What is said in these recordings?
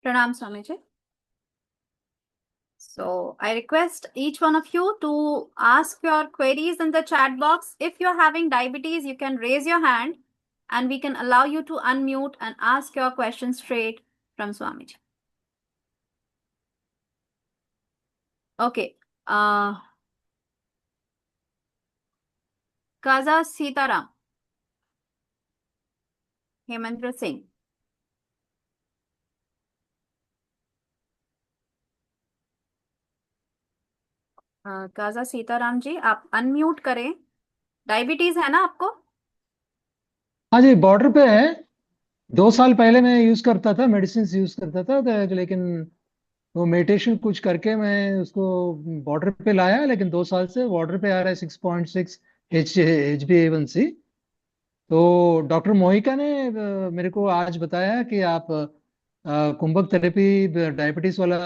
Pranam Swamiji. So I request each one of you to ask your queries in the chat box. If you're having diabetes, you can raise your hand and we can allow you to unmute and ask your questions straight from Swamiji. Okay. Kaza Sitaram. Hemendra Singh. Kaza Sitaram ji, आप unmute करें। Diabetes है ना आपको? हाँ जी, border पे है। 2 साल पहले मैं यूज करता था, मेडिसिन यूज करता था लेकिन वो मेडिटेशन कुछ करके मैं उसको बॉर्डर पे लाया, लेकिन 2 साल से बॉर्डर पे आ रहा है 6.6 HbA1c। तो डॉक्टर मोहिका ने मेरे को आज बताया कि आप कुंभक थेरेपी डायबिटीज वाला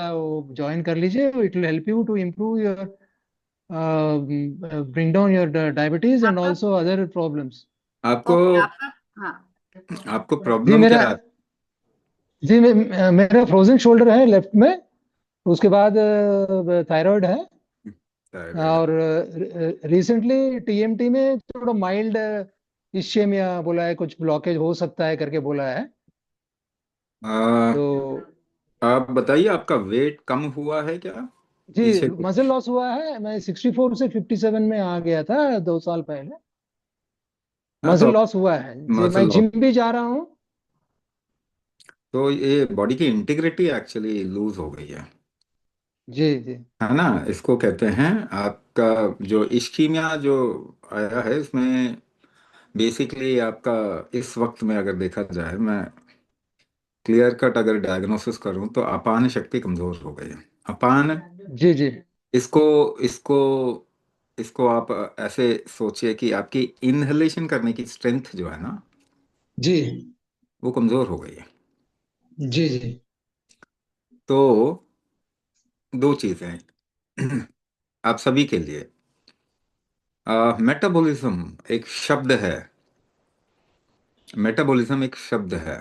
ज्वाइन कर लीजिए। It will help you to improve your bring down your diabetes and आपका ऑल्सो अदर प्रॉब्लम्स। आपको ओके, आपका हाँ। आपको जी प्रॉब्लम मेरा क्या है? जी मेरा फ्रोजन शोल्डर है लेफ्ट में। उसके बाद थायराइड है। थायराइड है। और रिसेंटली टीएमटी में थोड़ा माइल्ड इश्चेमिया बोला है, कुछ ब्लॉकेज हो सकता है करके बोला है। आ, तो आप बताइए, आपका वेट कम हुआ है क्या जी, पीछे मसल कुछ? लॉस हुआ है। मैं 64 से 57 में आ गया था 2 साल पहले। हाँ, मसल तो लॉस हुआ है जी। मसल मैं लॉस। जिम भी जा रहा हूँ। तो ये बॉडी की इंटीग्रिटी एक्चुअली लूज हो गई जी जी है ना? इसको कहते हैं आपका जो इश्कीमिया जो आया है इसमें। बेसिकली आपका इस वक्त में अगर देखा जाए, मैं क्लियर कट अगर डायग्नोसिस करूं तो अपान शक्ति कमजोर हो गई है। अपान, जी जी इसको इसको इसको आप ऐसे सोचिए कि आपकी इनहेलेशन करने की स्ट्रेंथ जो है ना, जी वो कमजोर हो गई है। जी जी तो दो चीजें हैं आप सभी के लिए। मेटाबॉलिज्म एक शब्द है। मेटाबॉलिज्म एक शब्द है।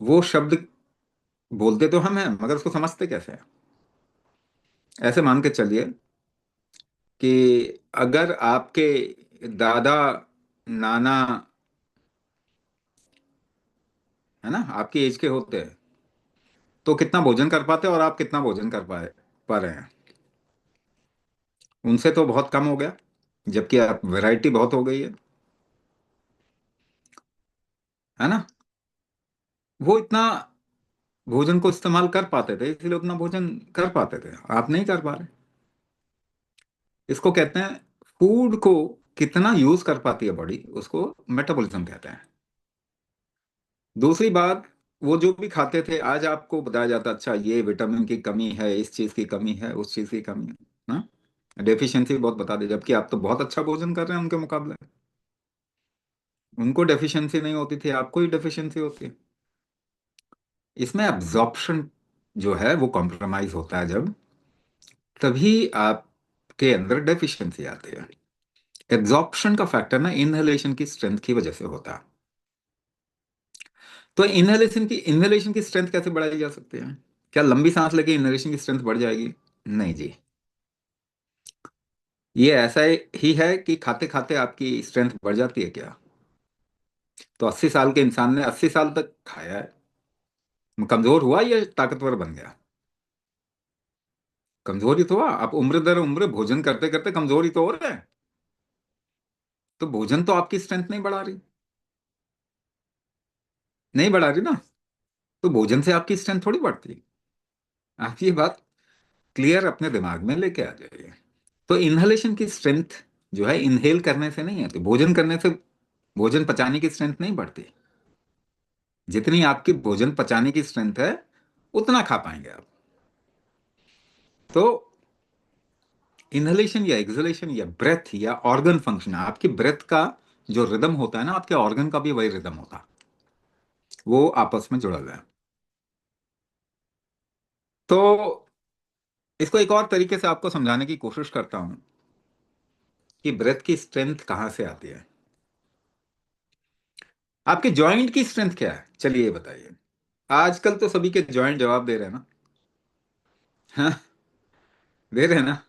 वो शब्द बोलते तो हम हैं, मगर उसको समझते कैसे हैं? ऐसे मान के चलिए कि अगर आपके दादा, नाना, है ना, आपकी एज के होते हैं तो कितना भोजन कर पाते और आप कितना भोजन कर पा रहे हैं? उनसे तो बहुत कम हो गया, जबकि आप वैरायटी बहुत हो गई है ना? वो इतना भोजन को इस्तेमाल कर पाते थे, इसलिए उतना भोजन कर पाते थे, आप नहीं कर पा रहे। इसको कहते हैं, फूड को कितना यूज कर पाती है बॉडी, उसको मेटाबॉलिज्म कहते हैं। दूसरी बात, वो जो भी खाते थे आज आपको बताया जाता, अच्छा ये विटामिन की कमी है, इस चीज की कमी है, उस चीज की कमी है ना, डेफिशिएंसी बहुत बता दे, जबकि आप तो बहुत अच्छा भोजन कर रहे हैं उनके मुकाबले। उनको डेफिशिएंसी नहीं होती थी, आपको ही डेफिशिएंसी होती है। इसमें एब्जॉर्प्शन जो है वो कॉम्प्रोमाइज होता है जब, तभी आपके अंदर डेफिशिएंसी आती है। एब्जॉर्प्शन का फैक्टर ना इनहेलेशन की स्ट्रेंथ की वजह से होता है। तो इनहेलेशन की स्ट्रेंथ कैसे बढ़ाई जा सकती है? क्या लंबी सांस लेके इनहेलेशन की स्ट्रेंथ बढ़ जाएगी? नहीं जी। ये ऐसा ही है कि खाते खाते आपकी स्ट्रेंथ बढ़ जाती है क्या? तो 80 साल के इंसान ने 80 साल तक खाया है, कमजोर हुआ या ताकतवर बन गया? कमजोर ही तो हुआ। आप उम्र दर उम्र भोजन करते करते कमजोर ही तो हो रहे हैं। तो भोजन तो आपकी स्ट्रेंथ नहीं बढ़ा रही, नहीं बढ़ा रही ना। तो भोजन से आपकी स्ट्रेंथ थोड़ी बढ़ती। आप ये बात क्लियर अपने दिमाग में लेके आ जाइए। तो इनहेलेशन की स्ट्रेंथ जो है इनहेल करने से नहीं आती, भोजन करने से भोजन पचाने की स्ट्रेंथ नहीं बढ़ती। जितनी आपकी भोजन पचाने की स्ट्रेंथ है उतना खा पाएंगे आप। तो इनहेलेशन या एक्सहेलेशन या ब्रेथ या ऑर्गन फंक्शन, आपकी ब्रेथ का जो रिदम होता है ना, आपके ऑर्गन का भी वही रिदम होता है, वो आपस में जुड़ा हुआ है। तो इसको एक और तरीके से आपको समझाने की कोशिश करता हूं कि ब्रेथ की स्ट्रेंथ कहां से आती है। आपके जॉइंट की स्ट्रेंथ क्या है, चलिए ये बताइए। आजकल तो सभी के जॉइंट जवाब दे रहे हैं ना। हाँ, दे रहे हैं ना।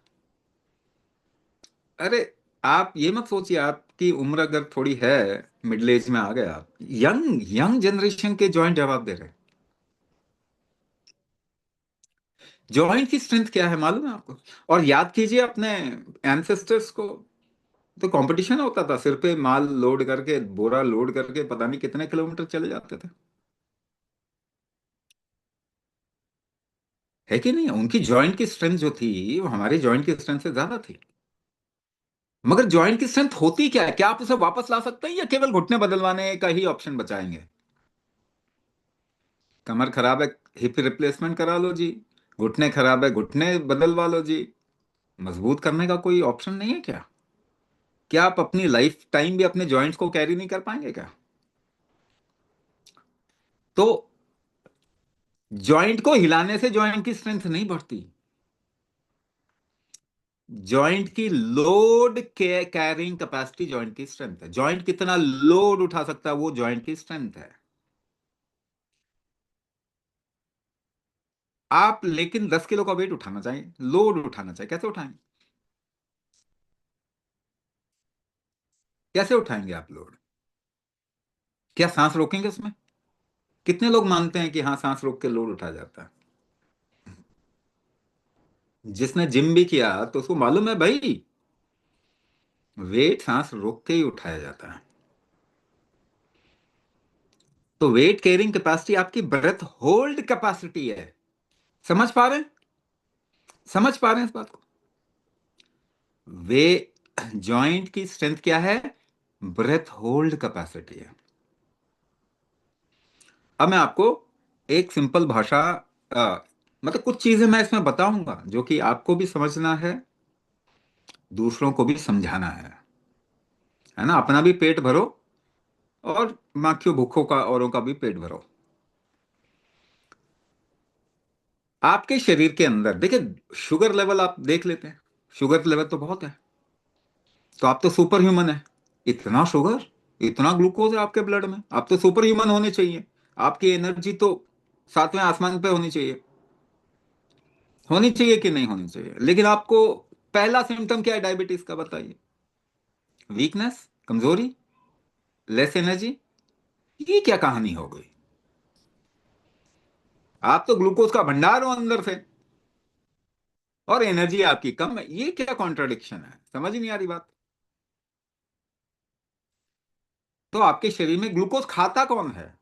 अरे, आप ये मत सोचिए, आपकी उम्र अगर थोड़ी है, मिडिल एज में आ गए आप, यंग यंग जनरेशन के जॉइंट जवाब दे रहे हैं। जॉइंट की स्ट्रेंथ क्या है मालूम है आपको? और याद कीजिए अपने एंसेस्टर्स को। तो कंपटीशन होता था, सिर पे माल लोड करके, बोरा लोड करके पता नहीं कितने किलोमीटर चले जाते थे। है कि नहीं? उनकी जॉइंट की स्ट्रेंथ जो थी वो हमारी जॉइंट की स्ट्रेंथ से ज्यादा थी। मगर जॉइंट की स्ट्रेंथ होती क्या है? क्या आप उसे वापस ला सकते हैं, या केवल घुटने बदलवाने का ही ऑप्शन बचाएंगे? कमर खराब है, हिप रिप्लेसमेंट करा लो जी। घुटने खराब है, घुटने बदलवा लो जी। मजबूत करने का कोई ऑप्शन नहीं है क्या? क्या आप अपनी लाइफ टाइम भी अपने जॉइंट्स को कैरी नहीं कर पाएंगे क्या? तो जॉइंट को हिलाने से जॉइंट की स्ट्रेंथ नहीं बढ़ती। जॉइंट की लोड के कैरिंग कैपेसिटी जॉइंट की स्ट्रेंथ है। जॉइंट कितना लोड उठा सकता है वो जॉइंट की स्ट्रेंथ है। आप लेकिन 10 किलो का वेट उठाना चाहिए, लोड उठाना चाहिए, कैसे उठाएंगे? कैसे उठाएंगे आप लोड? क्या सांस रोकेंगे उसमें? कितने लोग मानते हैं कि हाँ, सांस रोक के लोड उठाया जाता है? जिसने जिम भी किया तो उसको मालूम है भाई, वेट सांस रोक के ही उठाया जाता है। तो वेट कैरिंग कैपेसिटी आपकी ब्रेथ होल्ड कैपेसिटी है। समझ पा रहे हैं? समझ पा रहे हैं इस बात को? वे जॉइंट की स्ट्रेंथ क्या है? ब्रेथ होल्ड कैपेसिटी है। अब मैं आपको एक सिंपल भाषा, मतलब कुछ चीजें मैं इसमें बताऊंगा जो कि आपको भी समझना है, दूसरों को भी समझाना है ना? अपना भी पेट भरो और बाकियों भूखों का, औरों का भी पेट भरो। आपके शरीर के अंदर देखिए, शुगर लेवल आप देख लेते हैं। शुगर लेवल तो बहुत है, तो आप तो सुपर ह्यूमन है। इतना शुगर, इतना ग्लूकोज है आपके ब्लड में, आप तो सुपर ह्यूमन होने चाहिए। आपकी एनर्जी तो सातवें आसमान पे होनी चाहिए। होनी चाहिए कि नहीं होनी चाहिए? लेकिन आपको पहला सिम्टम क्या है डायबिटीज का, बताइए? वीकनेस, कमजोरी, लेस एनर्जी। ये क्या कहानी हो गई? आप तो ग्लूकोज का भंडार हो अंदर से, और एनर्जी आपकी कम है। ये क्या कॉन्ट्रडिक्शन है? समझ ही नहीं आ रही बात। तो आपके शरीर में ग्लूकोज खाता कौन है?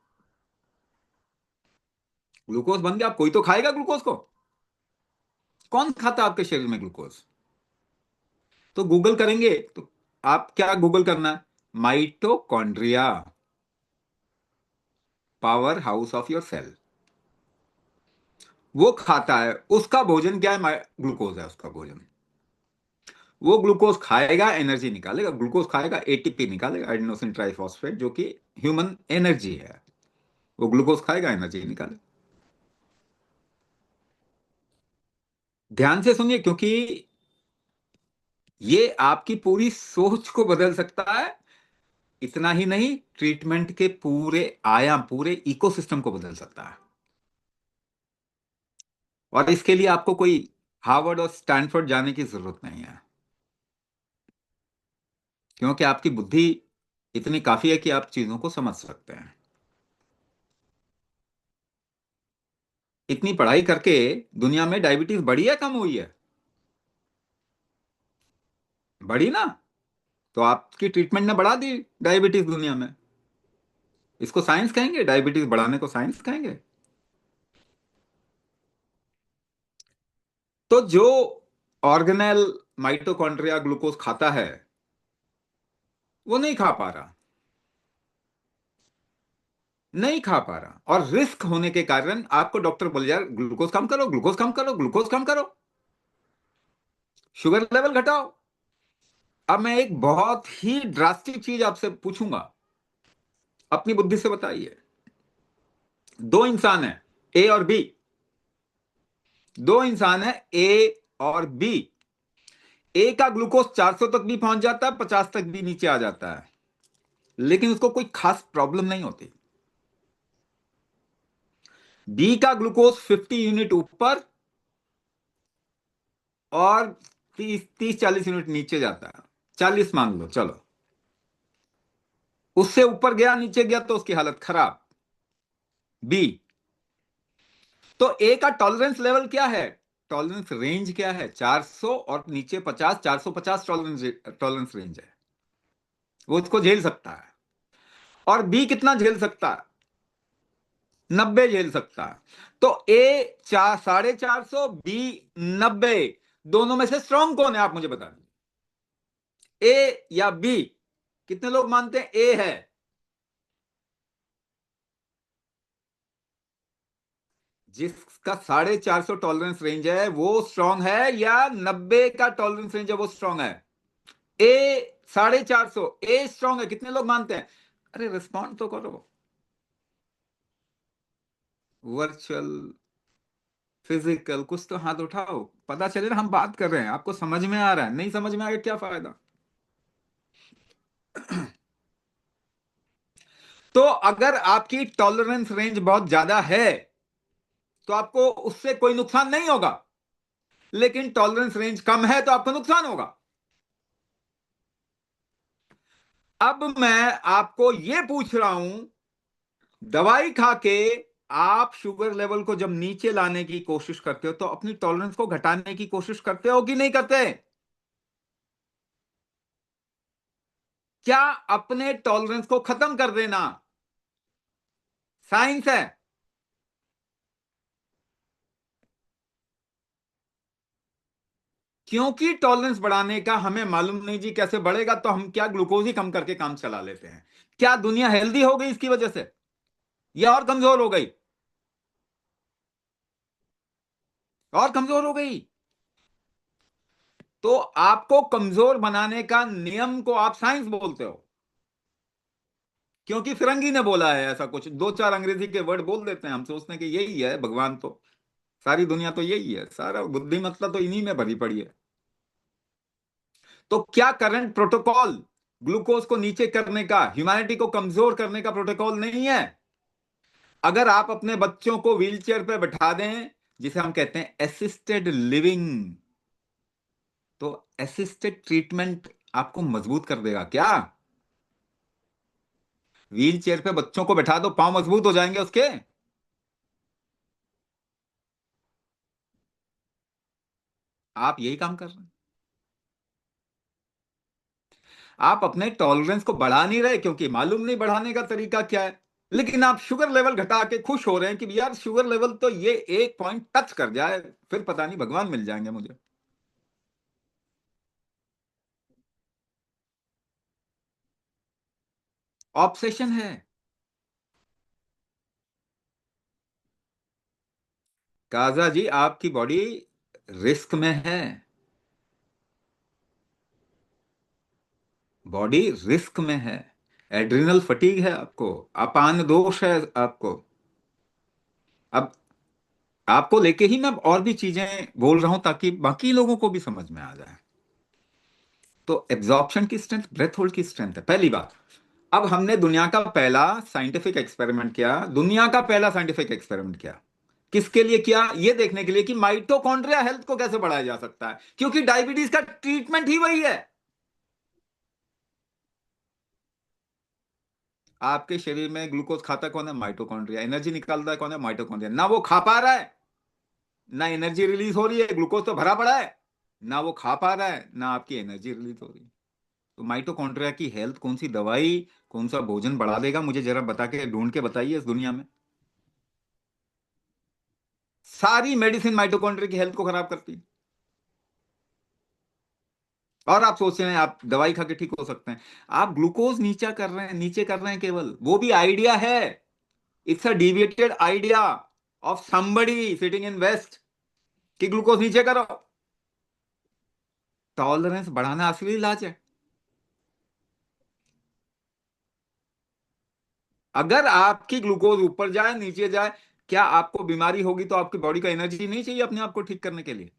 ग्लूकोज बन गया, कोई तो खाएगा ग्लूकोज को। कौन खाता है आपके शरीर में ग्लूकोज? तो गूगल करेंगे तो आप क्या गूगल करना है? Mitochondria, power house of your cell. वो खाता है, उसका भोजन क्या है? ग्लूकोज है उसका भोजन। वो ग्लूकोज खाएगा, एनर्जी निकालेगा। ग्लूकोज खाएगा, एटीपी निकालेगा, एडिनोसिन ट्राइफॉस्फेट, जो कि ह्यूमन एनर्जी है। वो ग्लूकोज खाएगा, एनर्जी निकालेगा। ध्यान से सुनिए, क्योंकि ये आपकी पूरी सोच को बदल सकता है। इतना ही नहीं, ट्रीटमेंट के पूरे आयाम, पूरे इकोसिस्टम को बदल सकता है। और इसके लिए आपको कोई हार्वर्ड और स्टैनफोर्ड जाने की जरूरत नहीं है, क्योंकि आपकी बुद्धि इतनी काफी है कि आप चीजों को समझ सकते हैं। इतनी पढ़ाई करके दुनिया में डायबिटीज बढ़ी है, कम हुई है? बढ़ी ना। तो आपकी ट्रीटमेंट ने बढ़ा दी डायबिटीज दुनिया में। इसको साइंस कहेंगे? डायबिटीज बढ़ाने को साइंस कहेंगे? तो जो ऑर्गेनेल माइटोकॉन्ड्रिया ग्लूकोज खाता है, वो नहीं खा पा रहा। नहीं खा पा रहा, और रिस्क होने के कारण आपको डॉक्टर बोल जाए ग्लूकोज कम करो, ग्लूकोज कम करो, ग्लूकोज कम करो, शुगर लेवल घटाओ। अब मैं एक बहुत ही ड्रास्टिक चीज आपसे पूछूंगा, अपनी बुद्धि से बताइए। दो इंसान है, ए और बी। दो इंसान है, ए और बी। ए का ग्लूकोज 400 तक भी पहुंच जाता है, 50 तक भी नीचे आ जाता है, लेकिन उसको कोई खास प्रॉब्लम नहीं होती। बी का ग्लूकोज 50 यूनिट ऊपर और 30-40 यूनिट नीचे जाता है, 40 मान लो, चलो। उससे ऊपर गया नीचे गया तो उसकी हालत खराब। बी। तो ए का टॉलरेंस लेवल क्या है, टॉलरेंस रेंज क्या है, 400 और नीचे 50, 450 टॉलरेंस टॉलरेंस रेंज है, वो उसको झेल सकता है। और बी कितना झेल सकता है, 90 झेल सकता है। तो ए 450, बी 90, दोनों में से स्ट्रांग कौन है आप मुझे बता दीजिए, ए या बी? कितने लोग मानते हैं ए है? जिसका 450 टॉलरेंस रेंज है वो स्ट्रांग है, या 90 का टॉलरेंस रेंज है वो स्ट्रांग है? ए 450, ए स्ट्रांग है, कितने लोग मानते हैं? अरे रिस्पॉन्ड तो करो। वर्चुअल, फिजिकल, कुछ तो हाथ उठाओ, पता चले ना हम बात कर रहे हैं, आपको समझ में आ रहा है, नहीं समझ में आ रहा क्या फायदा। तो अगर आपकी टॉलरेंस रेंज बहुत ज्यादा है तो आपको उससे कोई नुकसान नहीं होगा, लेकिन टॉलरेंस रेंज कम है तो आपको नुकसान होगा। अब मैं आपको यह पूछ रहा हूं, दवाई खा के आप शुगर लेवल को जब नीचे लाने की कोशिश करते हो तो अपनी टॉलरेंस को घटाने की कोशिश करते हो कि नहीं करते? क्या अपने टॉलरेंस को खत्म कर देना साइंस है? क्योंकि टॉलरेंस बढ़ाने का हमें मालूम नहीं जी कैसे बढ़ेगा, तो हम क्या ग्लूकोज ही कम करके काम चला लेते हैं। क्या दुनिया हेल्दी हो गई इसकी वजह से, या और कमजोर हो गई? और कमजोर हो गई। तो आपको कमजोर बनाने का नियम को आप साइंस बोलते हो, क्योंकि फिरंगी ने बोला है ऐसा कुछ, दो चार अंग्रेजी के वर्ड बोल देते हैं, हम सोचते हैं कि यही है भगवान, तो सारी दुनिया तो यही है, सारा बुद्धिमत्ता तो इन्हीं में भरी पड़ी है। तो क्या करंट प्रोटोकॉल ग्लूकोज को नीचे करने का, ह्यूमैनिटी को कमजोर करने का प्रोटोकॉल नहीं है? अगर आप अपने बच्चों को व्हीलचेयर पे बैठा दें, जिसे हम कहते हैं असिस्टेड लिविंग, तो असिस्टेड ट्रीटमेंट आपको मजबूत कर देगा क्या? व्हील चेयर पे बच्चों को बैठा दो, पांव मजबूत हो जाएंगे उसके? आप यही काम कर रहे हैं। आप अपने टॉलरेंस को बढ़ा नहीं रहे क्योंकि मालूम नहीं बढ़ाने का तरीका क्या है, लेकिन आप शुगर लेवल घटा के खुश हो रहे हैं कि यार शुगर लेवल तो ये एक पॉइंट टच कर जाए, फिर पता नहीं भगवान मिल जाएंगे मुझे। ऑब्सेशन है। काजा जी आपकी बॉडी रिस्क में है, बॉडी रिस्क में है, एड्रिनल फटीग है आपको, अपान दोष है आपको। अब आपको लेके ही मैं और भी चीजें बोल रहा हूं ताकि बाकी लोगों को भी समझ में आ जाए। तो एब्जॉर्प्शन की स्ट्रेंथ, ब्रेथ होल्ड की स्ट्रेंथ है पहली बात। अब हमने दुनिया का पहला साइंटिफिक एक्सपेरिमेंट किया, दुनिया का पहला साइंटिफिक एक्सपेरिमेंट किया, किसके लिए किया? ये देखने के लिए कि माइटोकॉन्ड्रिया हेल्थ को कैसे बढ़ाया जा सकता है, क्योंकि डायबिटीज का ट्रीटमेंट ही वही है। आपके शरीर में ग्लूकोज खाता कौन है? माइटोकॉन्ड्रिया। एनर्जी निकालता है कौन है? माइटोकॉन्ड्रिया। ना वो खा पा रहा है, ना एनर्जी रिलीज हो रही है, ग्लूकोज तो भरा पड़ा है, ना वो खा पा रहा है, ना आपकी एनर्जी रिलीज हो रही है। तो माइटोकॉन्ड्रिया की हेल्थ कौन सी दवाई, कौन सा भोजन बढ़ा देगा? मुझे जरा बता के ढूंढ के बताइए इस दुनिया में। सारी मेडिसिन माइटोकॉन्ड्रिया की हेल्थ को खराब करती है, और आप सोच रहे हैं आप दवाई खा के ठीक हो सकते हैं। आप ग्लूकोज नीचा कर रहे हैं, नीचे कर रहे हैं, केवल वो भी आइडिया है, it's a deviated idea of somebody sitting in west कि ग्लूकोज नीचे करो। टॉलरेंस बढ़ाना असली इलाज है। अगर आपकी ग्लूकोज ऊपर जाए नीचे जाए, क्या आपको बीमारी होगी? तो आपकी बॉडी का एनर्जी नहीं चाहिए अपने आप को ठीक करने के लिए?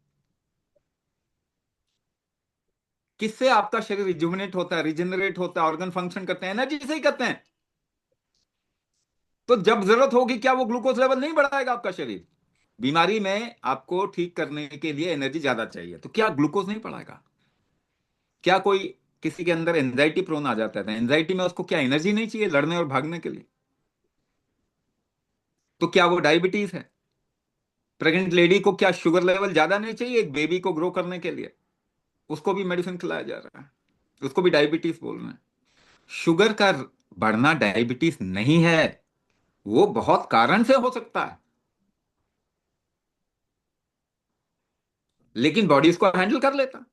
किससे आपका शरीर रिजुविनेट होता है, रिजेनरेट होता है, ऑर्गन फंक्शन करते हैं? एनर्जी से ही करते हैं। तो जब जरूरत होगी क्या वो ग्लूकोज लेवल नहीं बढ़ाएगा आपका शरीर? बीमारी में आपको ठीक करने के लिए एनर्जी ज्यादा चाहिए, तो क्या ग्लूकोज नहीं बढ़ाएगा? क्या कोई किसी के अंदर एंजाइटी प्रोन आ जाता है, एंजाइटी में उसको क्या एनर्जी नहीं चाहिए लड़ने और भागने के लिए? तो क्या वो डायबिटीज है? प्रेग्नेंट लेडी को क्या शुगर लेवल ज्यादा नहीं चाहिए एक बेबी को ग्रो करने के लिए? उसको भी मेडिसिन खिलाया जा रहा है, उसको भी डायबिटीज बोल रहे हैं। शुगर का बढ़ना डायबिटीज नहीं है, वो बहुत कारण से हो सकता है, लेकिन बॉडी इसको हैंडल कर लेता।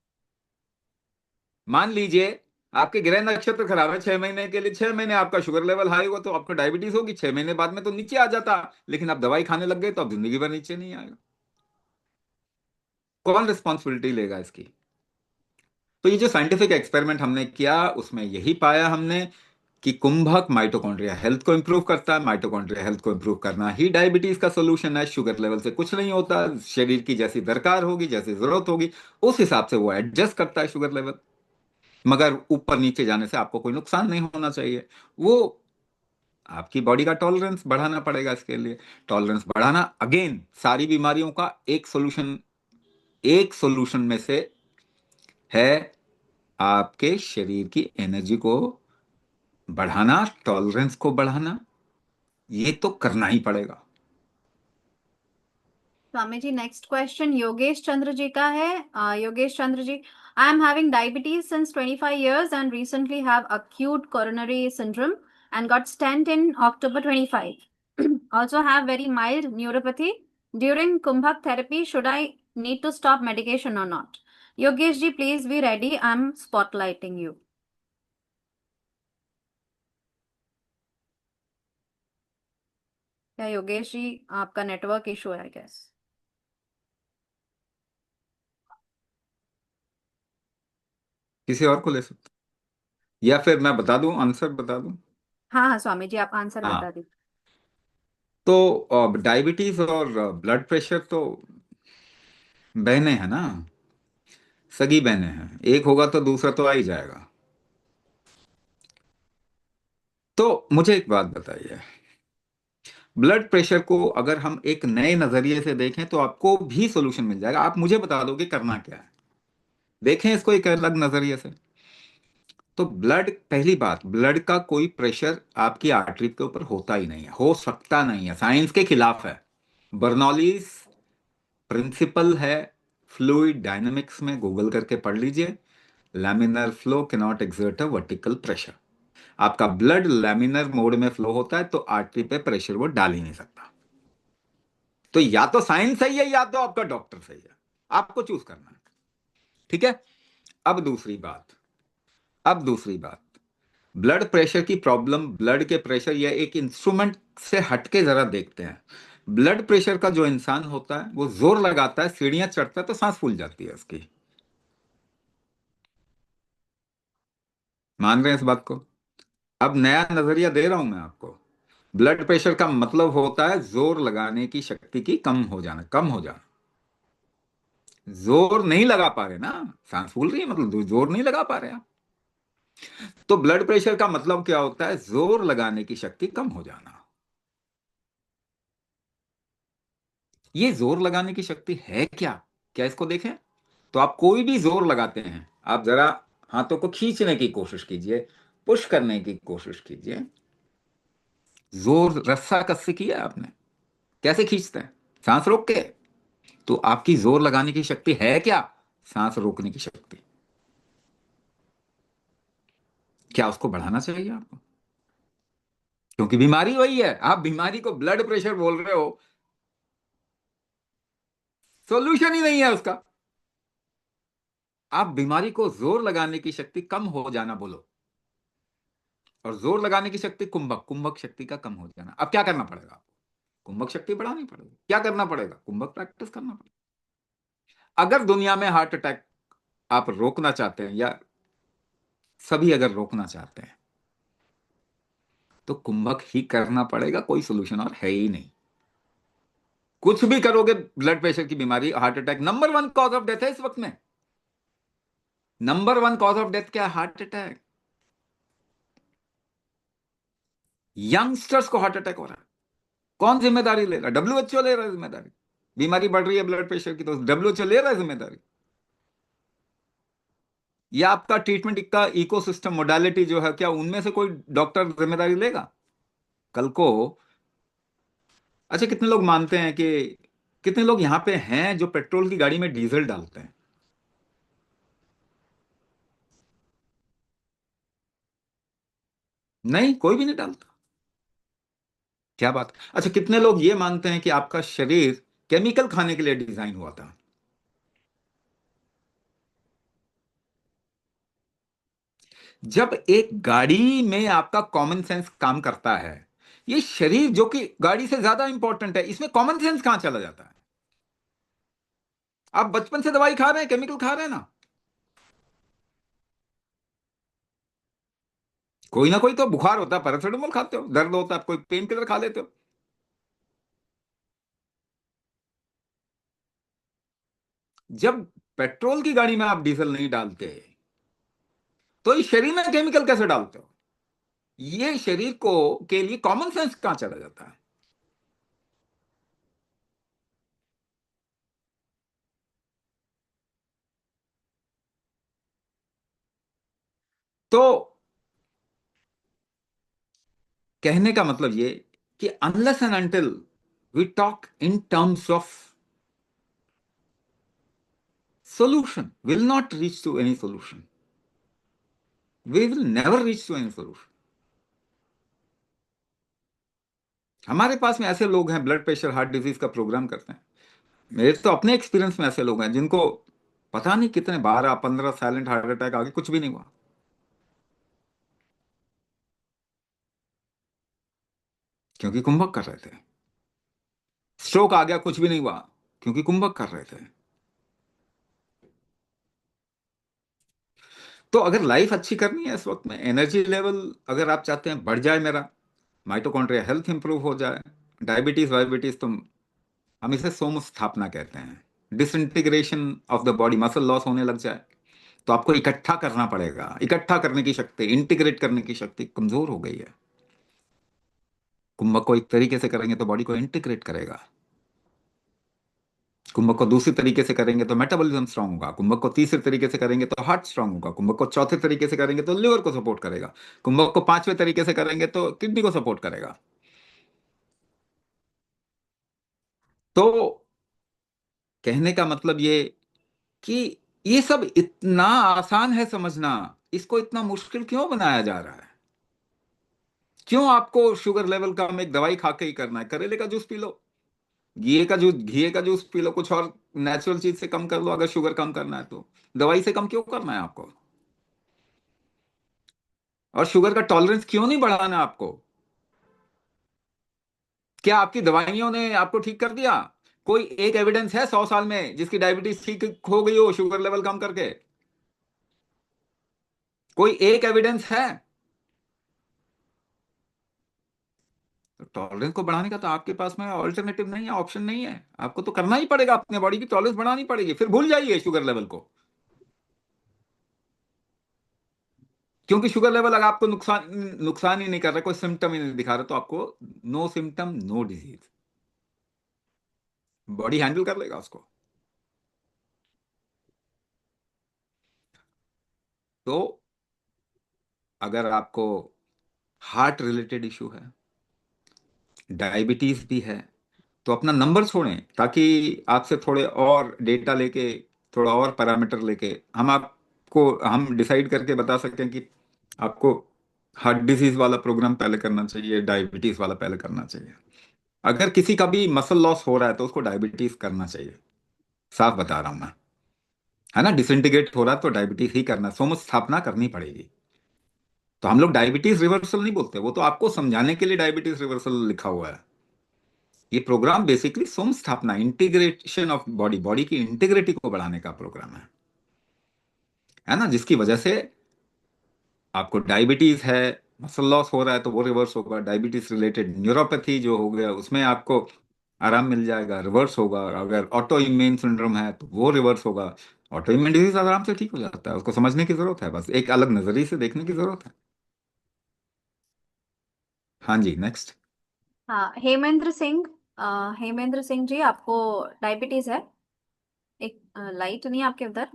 मान लीजिए आपके ग्रह नक्षत्र खराब है 6 महीने के लिए, 6 महीने आपका शुगर लेवल हाई हुआ तो आपको डायबिटीज होगी, 6 महीने बाद में तो नीचे आ जाता, लेकिन आप दवाई खाने लग गए तो अब जिंदगी भर नीचे नहीं आएगा। कौन रिस्पॉन्सिबिलिटी लेगा इसकी? तो ये जो साइंटिफिक एक्सपेरिमेंट हमने किया उसमें यही पाया हमने कि कुंभक माइटोकॉन्ड्रिया हेल्थ को इंप्रूव करता है, माइटोकॉन्ड्रिया हेल्थ को इंप्रूव करना ही डायबिटीज का सोल्यूशन है। शुगर लेवल से कुछ नहीं होता, शरीर की जैसी दरकार होगी, जैसी जरूरत होगी, उस हिसाब से वो एडजस्ट करता है शुगर लेवल। मगर ऊपर नीचे जाने से आपको कोई नुकसान नहीं होना चाहिए। वो आपकी बॉडी का टॉलरेंस बढ़ाना पड़ेगा इसके लिए। टॉलरेंस बढ़ाना अगेन सारी बीमारियों का एक सोल्यूशन में से है, आपके शरीर की एनर्जी को बढ़ाना, टॉलरेंस को बढ़ाना, ये तो करना ही पड़ेगा। स्वामी जी नेक्स्ट क्वेश्चन योगेश चंद्र जी का है। Yogesh Chandra ji, I am having diabetes since 25 years and recently have acute coronary syndrome and got stent in October 25. Also have very mild neuropathy. During Kumbhak therapy, should I need to stop medication or not? Yogesh ji, please be ready. I'm spotlighting you. क्या योगेश जी आपका network issue है I guess? किसी और को ले सकते, या फिर मैं बता दूं, आंसर बता दूं? हाँ हाँ स्वामी जी, आप आंसर बता हाँ, दीजिए। तो डायबिटीज और ब्लड प्रेशर तो बहनें हैं ना, सगी बहनें हैं, एक होगा तो दूसरा तो आ ही जाएगा। तो मुझे एक बात बताइए, ब्लड प्रेशर को अगर हम एक नए नजरिए से देखें तो आपको भी सोल्यूशन मिल जाएगा। आप मुझे बता दोगे करना क्या है, देखें इसको एक अलग नजरिए से। तो ब्लड, पहली बात, ब्लड का कोई प्रेशर आपकी आर्टरी के ऊपर होता ही नहीं है, हो सकता नहीं है, साइंस के खिलाफ है। बर्नौलीज प्रिंसिपल है फ्लूइड डायनामिक्स में, गूगल करके पढ़ लीजिए। Laminar flow can not exert a vertical pressure. आपका ब्लड लैमिनर मोड में फ्लो होता है तो आर्टरी पे प्रेशर वो डाल ही नहीं सकता। तो या तो साइंस सही है या तो आपका डॉक्टर सही है, आपको चूज करना है। ठीक है। अब दूसरी बात, अब दूसरी बात, ब्लड प्रेशर की प्रॉब्लम, ब्लड के प्रेशर या एक इंस्ट्रूमेंट से हटके जरा देखते हैं। ब्लड प्रेशर का जो इंसान होता है वो जोर लगाता है, सीढ़ियां चढ़ता है तो सांस फूल जाती है उसकी। मान रहे हैं इस बात को? अब नया नजरिया दे रहा हूं मैं आपको। ब्लड प्रेशर का मतलब होता है जोर लगाने की शक्ति की कम हो जाना, कम हो जाना। जोर नहीं लगा पा रहे ना, सांस फूल रही है मतलब जोर नहीं लगा पा रहे आप। तो ब्लड प्रेशर का मतलब क्या होता है? जोर लगाने की शक्ति कम हो जाना। ये जोर लगाने की शक्ति है क्या? क्या इसको देखें? तो आप कोई भी जोर लगाते हैं, आप जरा हाथों को खींचने की कोशिश कीजिए, पुश करने की कोशिश कीजिए। जोर रस्सा कस किया आपने, कैसे खींचते हैं? सांस रोक के। तो आपकी जोर लगाने की शक्ति है क्या? सांस रोकने की शक्ति। क्या उसको बढ़ाना चाहिए आपको? क्योंकि बीमारी वही है, आप बीमारी को ब्लड प्रेशर बोल रहे हो, सॉल्यूशन ही नहीं है उसका। आप बीमारी को जोर लगाने की शक्ति कम हो जाना बोलो, और जोर लगाने की शक्ति कुंभक, कुंभक शक्ति का कम हो जाना। अब क्या करना पड़ेगा आपको? कुंभक शक्ति बढ़ानी पड़ेगी। क्या करना पड़ेगा? कुंभक प्रैक्टिस करना पड़ेगा। अगर दुनिया में हार्ट अटैक आप रोकना चाहते हैं, या सभी अगर रोकना चाहते हैं, तो कुंभक ही करना पड़ेगा, कोई सोल्यूशन और है ही नहीं। कुछ भी करोगे, ब्लड प्रेशर की बीमारी, heart attack number one cause of death है इस वक्त में। Number one cause of death क्या है? Heart attack. यंगस्टर्स को हार्ट अटैक हो रहा है। कौन जिम्मेदारी लेगा? डब्ल्यूएचओ ले रहा है जिम्मेदारी। बीमारी बढ़ रही है ब्लड प्रेशर की, तो डब्ल्यूएचओ ले रहा है जिम्मेदारी। या आपका ट्रीटमेंट का इकोसिस्टम मोडालिटी जो है, क्या उनमें से कोई डॉक्टर जिम्मेदारी लेगा कल को? अच्छा, कितने लोग मानते हैं कि, कितने लोग यहां पे हैं जो पेट्रोल की गाड़ी में डीजल डालते हैं? नहीं, कोई भी नहीं डालता। क्या बात। अच्छा, कितने लोग ये मानते हैं कि आपका शरीर केमिकल खाने के लिए डिजाइन हुआ था? जब एक गाड़ी में आपका कॉमन सेंस काम करता है, ये शरीर जो कि गाड़ी से ज्यादा इंपॉर्टेंट है, इसमें कॉमन सेंस कहां चला जाता है? आप बचपन से दवाई खा रहे हैं, केमिकल खा रहे हैं ना। कोई ना कोई तो बुखार होता है पैरासिटामोल खाते हो, दर्द होता है कोई पेन किलर खा लेते हो। जब पेट्रोल की गाड़ी में आप डीजल नहीं डालते, तो इस शरीर में केमिकल कैसे डालते हो? ये शरीर को के लिए कॉमन सेंस कहां चला जाता है? तो कहने का मतलब ये कि unless and until we talk in terms of solution, will not reach to any solution. We will never reach to any solution. हमारे पास में ऐसे लोग हैं ब्लड प्रेशर हार्ट डिजीज का प्रोग्राम करते हैं। मेरे तो अपने एक्सपीरियंस में ऐसे लोग हैं जिनको पता नहीं कितने 12-15 साइलेंट हार्ट अटैक आगे कुछ भी नहीं हुआ, क्योंकि कुंभक कर रहे थे। स्ट्रोक आ गया, कुछ भी नहीं हुआ, क्योंकि कुंभक कर रहे थे। तो अगर लाइफ अच्छी करनी है इस वक्त में, एनर्जी लेवल अगर आप चाहते हैं बढ़ जाए, मेरा माइटोकॉन्ड्रिया हेल्थ इंप्रूव हो जाए, डायबिटीज वायबिटीज, तो हम इसे सोम स्थापना कहते हैं। Disintegration of the body, muscle loss होने लग जाए तो आपको इकट्ठा करना पड़ेगा। इकट्ठा करने की शक्ति, इंटीग्रेट करने की शक्ति कमजोर हो गई है। कुंभक को एक तरीके से करेंगे तो बॉडी को इंटीग्रेट करेगा, कुंभक को दूसरी तरीके से करेंगे तो मेटाबॉलिज्म स्ट्रांग होगा, कुंभक को तीसरे तरीके से करेंगे तो हार्ट स्ट्रांग होगा, कुंभक को चौथे तरीके से करेंगे तो लिवर को सपोर्ट करेगा, कुंभक को पांचवें तरीके से करेंगे तो किडनी को सपोर्ट करेगा। तो कहने का मतलब ये कि ये सब इतना आसान है समझना, इसको इतना मुश्किल क्यों बनाया जा रहा है? क्यों आपको शुगर लेवल का एक दवाई खा के ही करना है? करेले का जूस पी लो, घी का जूस पी लो, कुछ और नेचुरल चीज से कम कर लो। अगर शुगर कम करना है तो दवाई से कम क्यों करना है आपको? और शुगर का टॉलरेंस क्यों नहीं बढ़ाना है आपको? क्या आपकी दवाइयों ने आपको ठीक कर दिया? कोई एक एविडेंस है 100 साल में जिसकी डायबिटीज ठीक हो गई हो शुगर लेवल कम करके? कोई एक एविडेंस है? तो टॉलरेंस को बढ़ाने का तो आपके पास में ऑल्टरनेटिव नहीं है, ऑप्शन नहीं है। आपको तो करना ही पड़ेगा, अपने बॉडी की टॉलरेंस बढ़ानी पड़ेगी। फिर भूल जाइए शुगर लेवल को, क्योंकि शुगर लेवल अगर आपको नुकसान नुकसान ही नहीं कर रहा, कोई सिम्टम ही नहीं दिखा रहा, तो आपको no symptom no disease, body handle कर लेगा उसको। तो अगर आपको हार्ट रिलेटेड इशू है, डायबिटीज भी है, तो अपना नंबर छोड़ें, ताकि आपसे थोड़े और डेटा लेके, थोड़ा और पैरामीटर लेके हम डिसाइड करके बता सकें कि आपको हार्ट डिजीज वाला प्रोग्राम पहले करना चाहिए, डायबिटीज वाला पहले करना चाहिए। अगर किसी का भी मसल लॉस हो रहा है तो उसको डायबिटीज करना चाहिए, साफ बता रहा हूं मैं, है ना। डिसइंटीग्रेट हो रहा है तो डायबिटीज ही करना, सोम स्थापना करनी पड़ेगी। तो हम लोग डायबिटीज रिवर्सल नहीं बोलते, वो तो आपको समझाने के लिए डायबिटीज रिवर्सल लिखा हुआ है। ये प्रोग्राम बेसिकली सोम स्थापना, इंटीग्रेशन ऑफ बॉडी, बॉडी की इंटीग्रिटी को बढ़ाने का प्रोग्राम है ना। जिसकी वजह से आपको डायबिटीज है, मसल लॉस हो रहा है तो वो रिवर्स होगा। डायबिटीज रिलेटेड न्यूरोपैथी जो हो गया उसमें आपको आराम मिल जाएगा, रिवर्स होगा। अगर ऑटो इम्यून सिंड्रोम है तो वो रिवर्स होगा। ऑटो इम्यून डिजीज आराम से ठीक हो जाता है, उसको समझने की जरूरत है, बस एक अलग नजरिए से देखने की जरूरत है। हाँ जी, नेक्स्ट। हाँ, हेमेंद्र सिंह जी, आपको डायबिटीज है? एक लाइट नहीं है आपके उधर।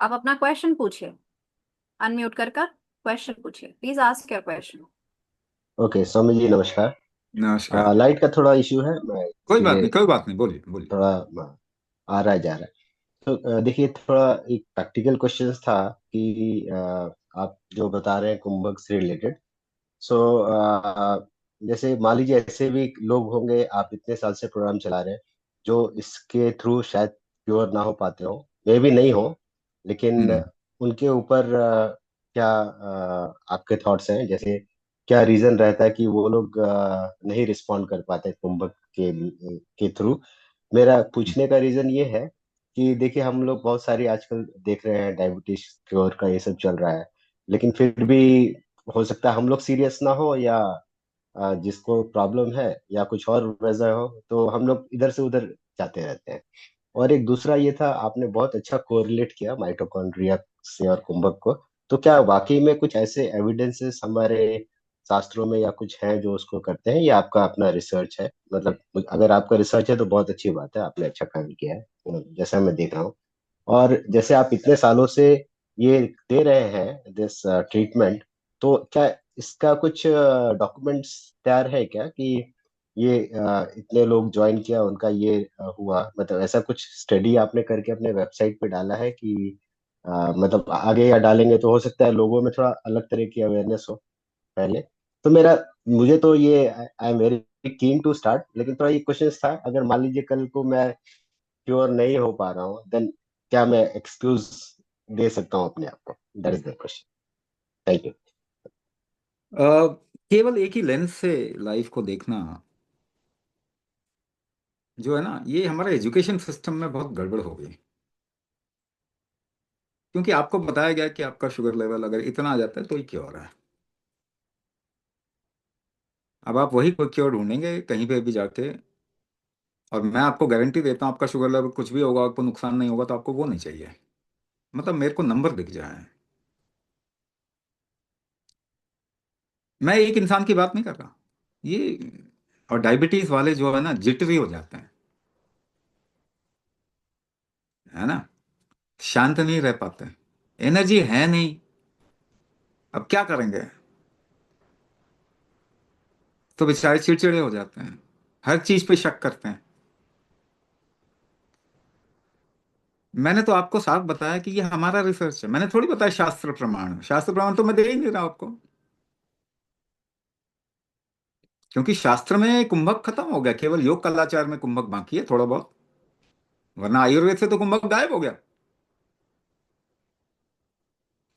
आप अपना क्वेश्चन पूछिए, अनम्यूट कर कर क्वेश्चन पूछिए, please ask your question. Okay Swami ji नमस्कार। नमस्कार। लाइट का थोड़ा इश्यू है, मैं कोई बात इसीलिए नहीं, कोई बात नहीं, बोलिए बोलिए। थोड़ा आ रहा है जा रहा है। तो देखिए थोड़ा एक प्रैक्टिकल क्वेश्चन था कि आप जो बता रहे हैं कुंभक से रिलेटेड। सो जैसे मान लीजिए ऐसे भी लोग होंगे, आप इतने साल से प्रोग्राम चला रहे हैं, जो इसके थ्रू शायद प्योर ना हो पाते हो, मे भी नहीं हो, लेकिन हम्म। उनके ऊपर क्या आपके थॉट्स हैं? जैसे क्या रीजन रहता है कि वो लोग नहीं रिस्पॉन्ड कर पाते कुंभक के थ्रू? मेरा पूछने का रीजन ये है कि देखिए हम लोग बहुत सारी आजकल देख रहे हैं डायबिटीज क्योर का ये सब चल रहा है, लेकिन फिर भी हो सकता है हम लोग सीरियस ना हो, या जिसको प्रॉब्लम है या कुछ और वजह हो, तो हम लोग इधर से उधर जाते रहते हैं। और एक दूसरा ये था, आपने बहुत अच्छा कोरिलेट किया माइटोकॉन्ड्रिया से और कुंभक को। तो क्या वाकई में कुछ ऐसे एविडेंसेस हमारे शास्त्रों में या कुछ है जो उसको करते हैं, या आपका अपना रिसर्च है? मतलब अगर आपका रिसर्च है तो बहुत अच्छी बात है, आपने अच्छा काम किया है जैसा मैं देख रहा हूँ। और जैसे आप इतने सालों से ये दे रहे हैं दिस ट्रीटमेंट, तो क्या इसका कुछ डॉक्यूमेंट्स तैयार है क्या कि ये इतने लोग ज्वाइन किया उनका ये हुआ? मतलब ऐसा कुछ स्टडी आपने करके अपने वेबसाइट पे डाला है कि मतलब आगे या डालेंगे तो हो सकता है लोगों में थोड़ा अलग तरह की अवेयरनेस हो पहले। तो मेरा मुझे तो ये I am very keen to start, लेकिन थोड़ा ये क्वेश्चन था, अगर मान लीजिए कल को मैं श्योर नहीं हो पा रहा हूँ, देन क्या मैं एक्सक्यूज दे सकता हूँ अपने आप को? That is the question. Thank you. केवल एक ही लेंस से लाइफ को देखना जो है ना, ये हमारे एजुकेशन सिस्टम में बहुत गड़बड़ हो गई। क्योंकि आपको बताया गया कि आपका शुगर लेवल अगर इतना आ जाता है तो ही क्या हो रहा है। अब आप वही कोई क्योर ढूंढेंगे कहीं पे भी जाके, और मैं आपको गारंटी देता हूँ आपका शुगर लेवल कुछ भी होगा, आपको नुकसान नहीं होगा, तो आपको वो नहीं चाहिए। मतलब मेरे को नंबर दिख जाए। मैं एक इंसान की बात नहीं कर रहा ये। और डायबिटीज वाले जो है ना, जिटरी हो जाते हैं, है ना, शांत नहीं रह पाते, एनर्जी है नहीं। अब क्या करेंगे? तो बेचारे चिड़चिड़े हो जाते हैं, हर चीज पे शक करते हैं। मैंने तो आपको साफ बताया कि ये हमारा रिसर्च है, मैंने थोड़ी बताया शास्त्र प्रमाण। शास्त्र प्रमाण तो मैं दे ही नहीं रहा आपको, क्योंकि शास्त्र में कुंभक खत्म हो गया, केवल योग कलाचार में कुंभक बाकी है थोड़ा बहुत, वरना आयुर्वेद से तो कुंभक गायब हो गया।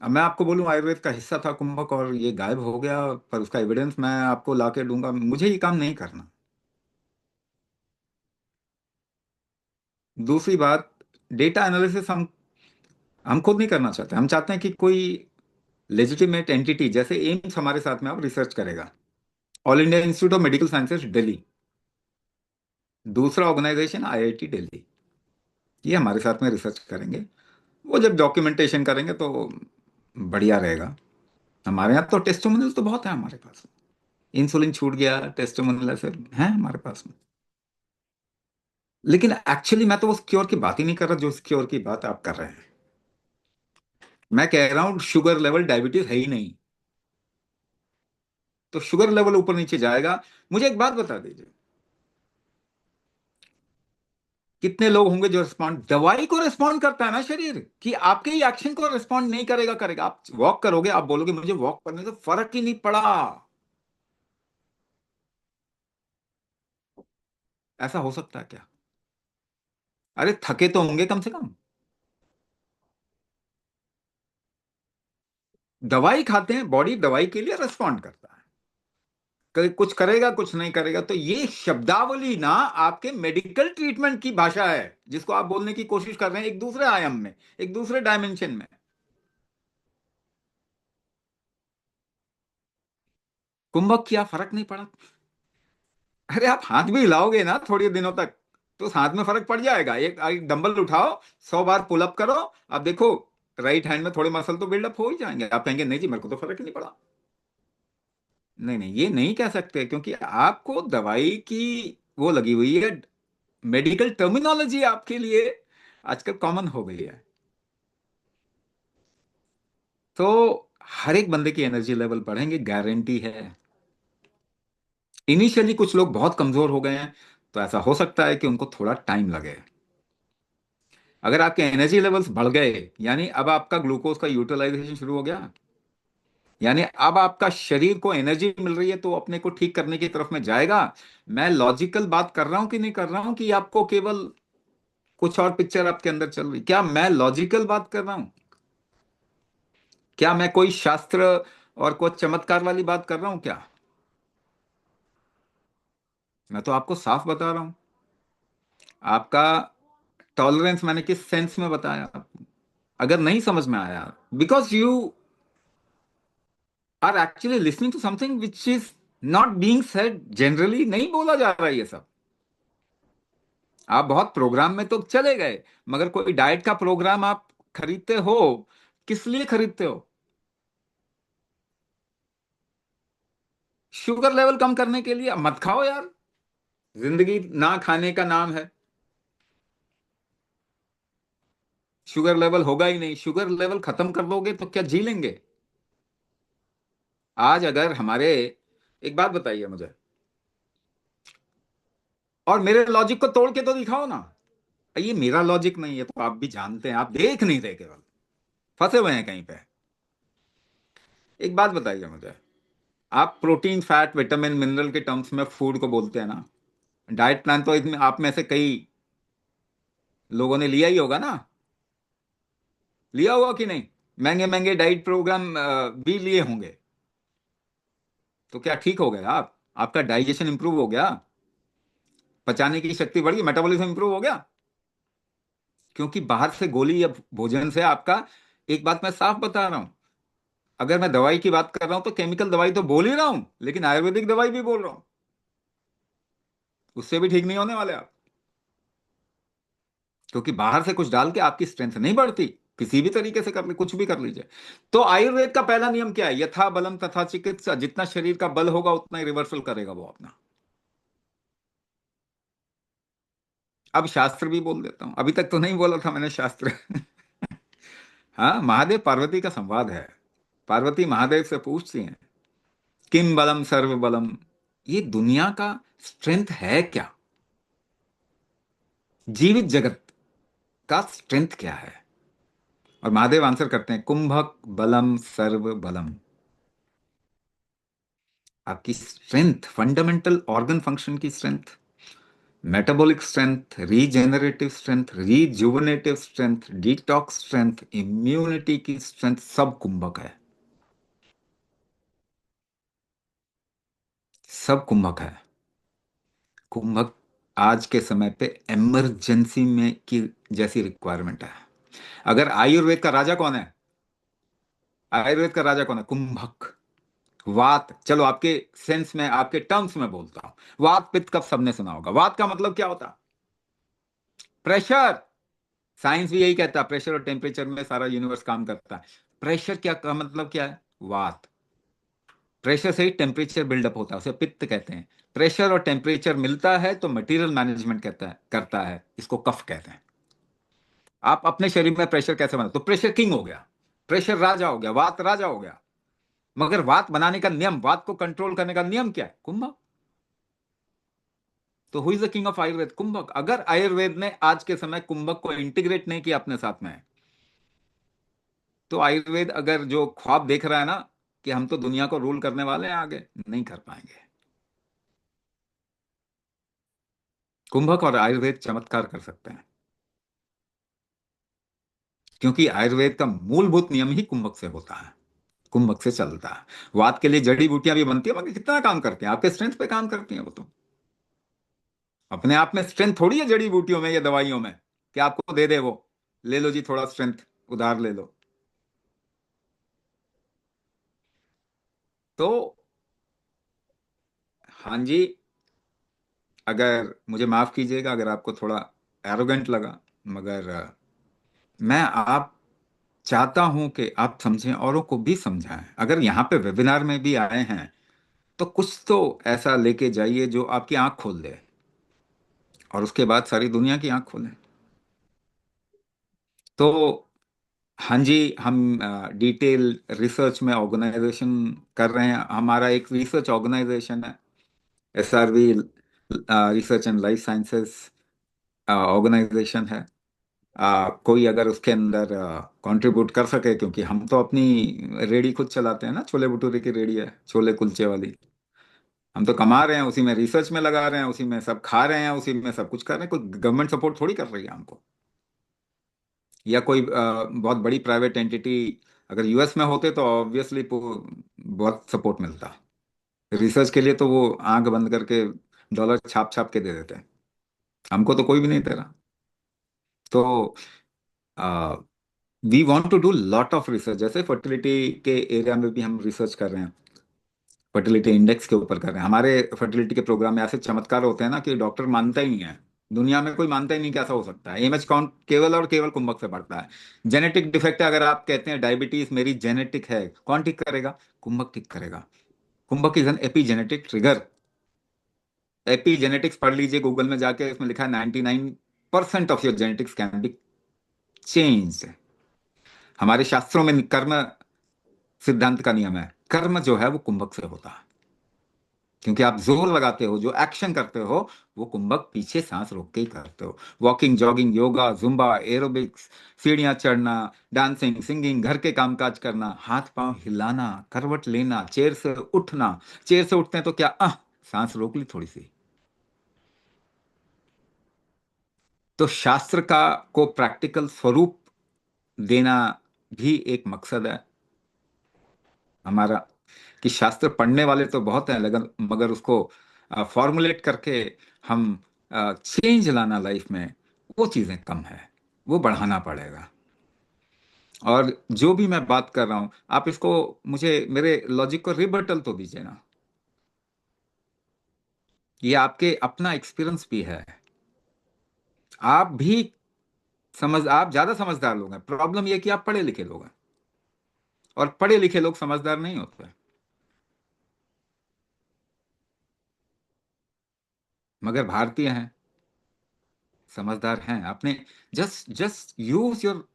अब मैं आपको बोलूं आयुर्वेद का हिस्सा था कुंभक और ये गायब हो गया, पर उसका एविडेंस मैं आपको ला के दूंगा, मुझे ये काम नहीं करना। दूसरी बात, डेटा एनालिसिस हम खुद नहीं करना चाहते। हम चाहते हैं कि कोई लेजिटिमेट एंटिटी, जैसे एम्स हमारे साथ में अब रिसर्च करेगा, all India institute of medical sciences Delhi, दूसरा ऑर्गेनाइजेशन आईआईटी दिल्ली, ये हमारे साथ में रिसर्च करेंगे। वो जब डॉक्यूमेंटेशन करेंगे तो बढ़िया रहेगा। हमारे यहाँ तो टेस्टिमोनियल तो बहुत है हमारे पास, इंसुलिन छूट गया, टेस्टिमोनियल ऐसे हैं हमारे पास में। लेकिन एक्चुअली मैं तो उस क्योर की बात ही नहीं कर रहा जो उस क्योर की बात आप कर रहे हैं। मैं कह रहा हूं शुगर लेवल डायबिटीज है ही नहीं, तो शुगर लेवल ऊपर नीचे जाएगा। मुझे एक बात बता दीजिए, कितने लोग होंगे जो रिस्पॉन्ड, दवाई को रिस्पॉन्ड करता है ना शरीर, कि आपके ही एक्शन को रिस्पॉन्ड नहीं करेगा? करेगा। आप वॉक करोगे, आप बोलोगे मुझे वॉक करने से फर्क ही नहीं पड़ा, ऐसा हो सकता है क्या? अरे थके तो होंगे कम से कम। दवाई खाते हैं, बॉडी दवाई के लिए रिस्पॉन्ड करता है, कुछ करेगा कुछ नहीं करेगा। तो ये शब्दावली ना आपके मेडिकल ट्रीटमेंट की भाषा है, जिसको आप बोलने की कोशिश कर रहे हैं एक दूसरे आयाम में, एक दूसरे डायमेंशन में। कुंभक किया, फर्क नहीं पड़ा। अरे आप हाथ भी हिलाओगे ना थोड़ी दिनों तक, तो उस हाथ में फर्क पड़ जाएगा। एक डंबल उठाओ, 100 बार पुलअप करो, आप देखो राइट हैंड में थोड़े मसल तो बिल्डअप हो ही जाएंगे। आप कहेंगे नहीं जी मेरे को तो फर्क ही नहीं पड़ा। नहीं नहीं, ये नहीं कह सकते, क्योंकि आपको दवाई की वो लगी हुई है। मेडिकल टर्मिनोलॉजी आपके लिए आजकल कॉमन हो गई है। तो हर एक बंदे की एनर्जी लेवल बढ़ेंगे, गारंटी है। इनिशियली कुछ लोग बहुत कमजोर हो गए हैं, तो ऐसा हो सकता है कि उनको थोड़ा टाइम लगे। अगर आपके एनर्जी लेवल्स बढ़ गए, यानी अब आपका ग्लूकोज का यूटिलाइजेशन शुरू हो गया, यानी अब आपका शरीर को एनर्जी मिल रही है, तो अपने को ठीक करने की तरफ में जाएगा। मैं लॉजिकल बात कर रहा हूं कि नहीं कर रहा हूं, कि आपको केवल कुछ और पिक्चर आपके अंदर चल रही? क्या मैं लॉजिकल बात कर रहा हूं? क्या मैं कोई शास्त्र और कोई चमत्कार वाली बात कर रहा हूं क्या? मैं तो आपको साफ बता रहा हूं। आपका टॉलरेंस मैंने किस सेंस में बताया आपको? अगर नहीं समझ में आया, because you are actually listening to something which is not being said generally, नहीं बोला जा रहा है ये सब। आप बहुत प्रोग्राम में तो चले गए, मगर कोई डाइट का प्रोग्राम आप खरीदते हो, किस लिए खरीदते हो? शुगर लेवल कम करने के लिए? अब मत खाओ यार, जिंदगी ना खाने का नाम है। शुगर लेवल होगा ही नहीं, शुगर लेवल खत्म कर दोगे तो क्या जी लेंगे? आज अगर हमारे, एक बात बताइए मुझे, और मेरे लॉजिक को तोड़ के तो दिखाओ ना। ये मेरा लॉजिक नहीं है, तो आप भी जानते हैं, आप देख नहीं रहे, केवल फंसे हुए हैं कहीं पे। एक बात बताइए मुझे, आप प्रोटीन, फैट, विटामिन, मिनरल के टर्म्स में फूड को बोलते हैं ना। डाइट प्लान तो इसमें आप में से कई लोगों ने लिया ही होगा ना, लिया होगा कि नहीं? महंगे महंगे डाइट प्रोग्राम भी लिए होंगे। तो क्या ठीक हो गया? आप, आपका डाइजेशन इंप्रूव हो गया, पचाने की शक्ति बढ़ी, मेटाबॉलिज्म इंप्रूव हो गया? क्योंकि बाहर से गोली या भोजन से आपका, एक बात मैं साफ बता रहा हूं, अगर मैं दवाई की बात कर रहा हूं तो केमिकल दवाई तो बोल ही रहा हूं, लेकिन आयुर्वेदिक दवाई भी बोल रहा हूं, उससे भी ठीक नहीं होने वाले आप। क्योंकि बाहर से कुछ डाल के आपकी स्ट्रेंथ नहीं बढ़ती, किसी भी तरीके से कर ले, कुछ भी कर लीजिए। तो आयुर्वेद का पहला नियम क्या है? यथा बलम तथा चिकित्सा। जितना शरीर का बल होगा उतना ही रिवर्सल करेगा वो अपना। अब शास्त्र भी बोल देता हूं, अभी तक तो नहीं बोला था मैंने शास्त्र। हाँ, महादेव पार्वती का संवाद है। पार्वती महादेव से पूछती हैं, किम बलम सर्व बलम, ये दुनिया का स्ट्रेंथ है क्या? जीवित जगत का स्ट्रेंथ क्या है? और महादेव आंसर करते हैं, कुंभक बलम सर्व बलम। आपकी स्ट्रेंथ, फंडामेंटल ऑर्गन फंक्शन की strength, metabolic strength, regenerative strength, rejuvenative strength, detox strength, immunity की स्ट्रेंथ, सब कुंभक है। सब कुंभक है। कुंभक आज के समय पे इमरजेंसी में की जैसी रिक्वायरमेंट है। अगर आयुर्वेद का राजा कौन है? आयुर्वेद का राजा कौन है? कुंभक। वात, चलो आपके सेंस में, आपके टर्म्स में बोलता हूं, वात पित्त कफ सबने सुना होगा। वात का मतलब क्या होता है? प्रेशर। साइंस भी यही कहता है, प्रेशर और टेम्परेचर में सारा यूनिवर्स काम करता है। प्रेशर क्या का मतलब क्या है? वात। प्रेशर से ही टेम्परेचर बिल्डअप होता है, उसे पित्त कहते हैं। प्रेशर और टेम्परेचर मिलता है तो मटेरियल मैनेजमेंट कहता है, करता है, इसको कफ कहते हैं। आप अपने शरीर में प्रेशर कैसे बना? तो प्रेशर किंग हो गया, प्रेशर राजा हो गया, वात राजा हो गया। मगर वात बनाने का नियम, वात को कंट्रोल करने का नियम क्या है? कुंभक। तो who is the king of Ayurveda? कुंभक। अगर आयुर्वेद ने आज के समय कुंभक को इंटीग्रेट नहीं किया अपने साथ में, तो आयुर्वेद अगर जो ख्वाब देख रहा है ना, कि हम तो दुनिया को रूल करने वाले हैं, आगे नहीं कर पाएंगे। कुंभक और आयुर्वेद चमत्कार कर सकते हैं, क्योंकि आयुर्वेद का मूलभूत नियम ही कुंभक से होता है, कुंभक से चलता है। वात के लिए जड़ी बूटियां भी बनती है, मगर कितना काम करती हैं? आपके स्ट्रेंथ पे काम करती हैं वो तो। अपने आप में स्ट्रेंथ थोड़ी है जड़ी बूटियों में या दवाइयों में, कि आपको दे दे वो, ले लो जी थोड़ा स्ट्रेंथ, उधार ले लो। तो हाँ जी, अगर मुझे माफ कीजिएगा अगर आपको थोड़ा एरोगेंट लगा, मगर मैं आप चाहता हूं कि आप समझें, औरों को भी समझाएं। अगर यहाँ पे वेबिनार में भी आए हैं, तो कुछ तो ऐसा लेके जाइए जो आपकी आंख खोल दे, और उसके बाद सारी दुनिया की आंख खोले। तो हाँ जी, हम डिटेल रिसर्च में ऑर्गेनाइजेशन कर रहे हैं। हमारा एक रिसर्च ऑर्गेनाइजेशन है, SRV, research and life sciences organization है। कोई अगर उसके अंदर कंट्रीब्यूट कर सके, क्योंकि हम तो अपनी रेडी खुद चलाते हैं ना, छोले भटूरे की रेडी है, छोले कुलचे वाली। हम तो कमा रहे हैं उसी में, रिसर्च में लगा रहे हैं उसी में, सब खा रहे हैं उसी में, सब कुछ कर रहे हैं। कोई गवर्नमेंट सपोर्ट थोड़ी कर रही है हमको, या कोई बहुत बड़ी प्राइवेट एंटिटी अगर US में होते तो ऑब्वियसली बहुत सपोर्ट मिलता। रिसर्च के लिए तो वो आंख बंद करके डॉलर छाप छाप के दे देते हैं, हमको तो कोई भी नहीं दे रहा। तो we want to do lot of research, जैसे फर्टिलिटी के एरिया में भी हम रिसर्च कर रहे हैं, फर्टिलिटी इंडेक्स के ऊपर कर रहे हैं। हमारे फर्टिलिटी के प्रोग्राम में ऐसे चमत्कार होते हैं ना कि डॉक्टर मानता ही नहीं है, दुनिया में कोई मानता ही नहीं कि ऐसा हो सकता है। एमएच काउंट केवल और केवल कुंभक से बढ़ता है। जेनेटिक डिफेक्ट है, अगर आप कहते हैं डायबिटीज मेरी जेनेटिक है, कौन ठीक करेगा? कुंभक ठीक करेगा। कुंभक is an epigenetic trigger. Epigenetics पढ़ लीजिए गूगल में जाके, उसमें लिखा है 99% of your genetics can be change. हमारे शास्त्रों में कर्म सिद्धांत का नियम है, कर्म जो है वो कुंभक से होता है, क्योंकि आप जोर लगाते हो, जो एक्शन करते हो वो कुंभक पीछे सांस रोक के ही करते हो। Walking, jogging, yoga, Zumba, aerobics, सीढ़ियां चढ़ना, डांसिंग, सिंगिंग, घर के कामकाज करना, हाथ पांव हिलाना, करवट लेना, चेयर से उठना। चेयर से उठते हैं तो क्या सांस रोक ली थोड़ी सी। तो शास्त्र का को प्रैक्टिकल स्वरूप देना भी एक मकसद है हमारा, कि शास्त्र पढ़ने वाले तो बहुत हैं, लेकिन मगर उसको फॉर्मुलेट करके हम चेंज लाना लाइफ में, वो चीजें कम है, वो बढ़ाना पड़ेगा। और जो भी मैं बात कर रहा हूं, आप इसको, मुझे मेरे लॉजिक को रिबटल तो दीजिए ना। ये आपके अपना एक्सपीरियंस भी है, आप भी आप ज्यादा समझदार लोग हैं। प्रॉब्लम ये कि आप पढ़े लिखे लोग हैं, और पढ़े लिखे लोग समझदार नहीं होते, मगर भारतीय हैं, समझदार हैं अपने। Just just use your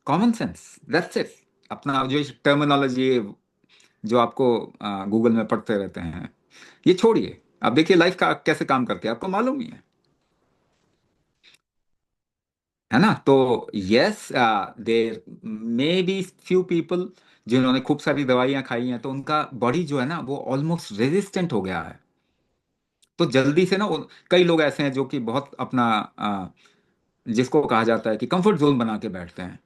common sense, that's it. अपना जो टर्मिनोलॉजी जो आपको गूगल में पढ़ते रहते हैं, ये छोड़िए। आप देखिए लाइफ का कैसे काम करती है, आपको मालूम ही है ना। तो yes, there may be few people जिन्होंने खूब सारी दवाइयां खाई हैं, तो उनका बॉडी जो है ना वो ऑलमोस्ट रेजिस्टेंट हो गया है। तो जल्दी से ना कई लोग ऐसे हैं जो कि बहुत अपना जिसको कहा जाता है कि कंफर्ट जोन बना के बैठते हैं।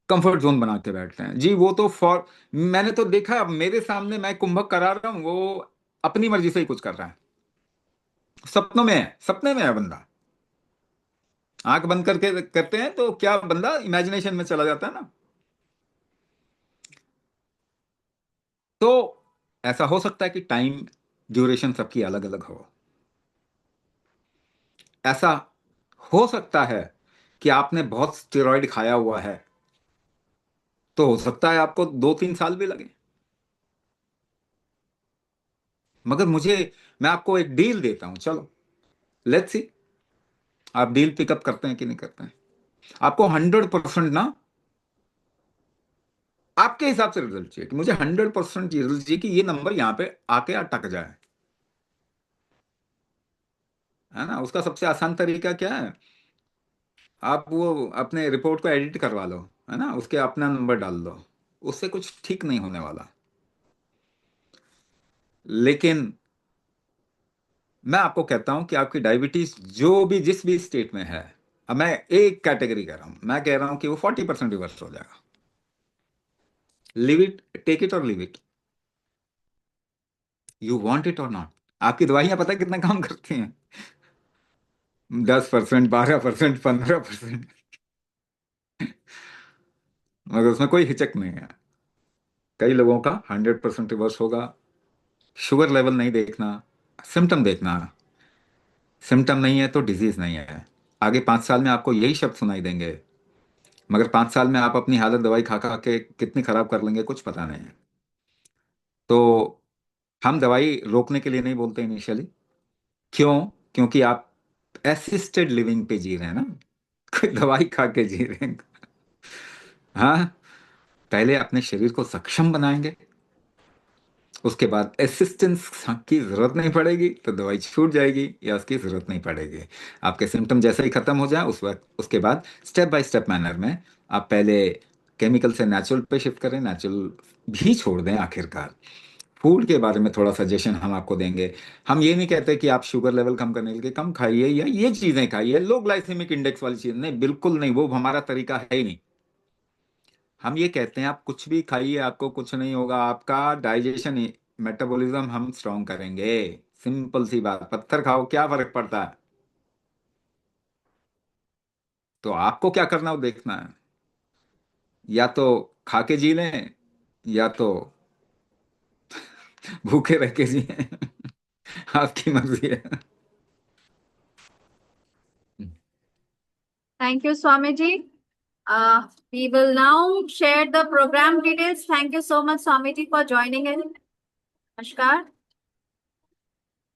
कंफर्ट जोन बना के बैठते हैं जी, वो तो फॉर, मैंने तो देखा, अब मेरे सामने मैं कुंभक करा रहा हूं, वो अपनी मर्जी से ही कुछ कर रहा है। सपनों में है, सपने में है बंदा, आंख बंद करके करते हैं तो क्या बंदा इमेजिनेशन में चला जाता है ना। तो ऐसा हो सकता है कि टाइम ड्यूरेशन सबकी अलग अलग हो। ऐसा हो सकता है कि आपने बहुत स्टेरॉइड खाया हुआ है, तो हो सकता है आपको 2-3 साल भी लगे। मगर मैं आपको एक डील देता हूं, चलो लेट्स सी, आप डील पिकअप करते हैं कि नहीं करते हैं। आपको 100% ना, आपके हिसाब से रिजल्ट चाहिए, कि मुझे 100% रिजल्ट चाहिए कि ये नंबर यहां पे आके अटक जाए, है ना। उसका सबसे आसान तरीका क्या है? आप वो अपने रिपोर्ट को एडिट करवा लो, है ना, उसके अपना नंबर डाल दो, उससे कुछ ठीक नहीं होने वाला। लेकिन मैं आपको कहता हूं कि आपकी डायबिटीज जो भी जिस भी स्टेट में है, अब मैं एक कैटेगरी कर रहा हूं, मैं कह रहा हूं कि वो 40% रिवर्स हो जाएगा। लिव इट, टेक इट और live it, you want it और नॉट। आपकी दवाइयां पता है कितना काम करती हैं? 10%, 12%, 15%, मगर उसमें कोई हिचक नहीं है। कई लोगों का 100% रिवर्स होगा। शुगर लेवल नहीं देखना, सिम्टम देखना। सिम्टम नहीं है तो डिजीज नहीं है। आगे 5 साल में आपको यही शब्द सुनाई देंगे, मगर 5 साल में आप अपनी हालत दवाई खा खा के कितनी खराब कर लेंगे कुछ पता नहीं है। तो हम दवाई रोकने के लिए नहीं बोलते इनिशियली। क्यों? क्योंकि आप असिस्टेड लिविंग पे जी रहे हैं ना, कोई दवाई खा के जी रहे हैं। हाँ, पहले अपने शरीर को सक्षम बनाएंगे, उसके बाद असिस्टेंस की जरूरत नहीं पड़ेगी तो दवाई छूट जाएगी या उसकी जरूरत नहीं पड़ेगी। आपके सिम्टम जैसे ही खत्म हो जाए उस वक्त उसके बाद स्टेप बाय स्टेप मैनर में आप पहले केमिकल से नेचुरल पे शिफ्ट करें, नेचुरल भी छोड़ दें आखिरकार। फूड के बारे में थोड़ा सजेशन हम आपको देंगे। हम ये नहीं कहते कि आप शुगर लेवल कम करने के लिए कम खाइए या ये चीजें खाइए, लो ग्लाइसेमिक इंडेक्स वाली चीज नहीं, बिल्कुल नहीं, वो हमारा तरीका है ही नहीं। हम ये कहते हैं आप कुछ भी खाइए, आपको कुछ नहीं होगा, आपका डाइजेशन मेटाबॉलिज्म हम स्ट्रॉन्ग करेंगे। सिंपल सी बात, पत्थर खाओ क्या फर्क पड़ता है। तो आपको क्या करना हो देखना है, या तो खा के जी लें या तो भूखे रह के जिए। आपकी मर्जी है। Thank you, Swamiji. We will now share the program details. Thank you so much, Swamiji, for joining in. Namaskar.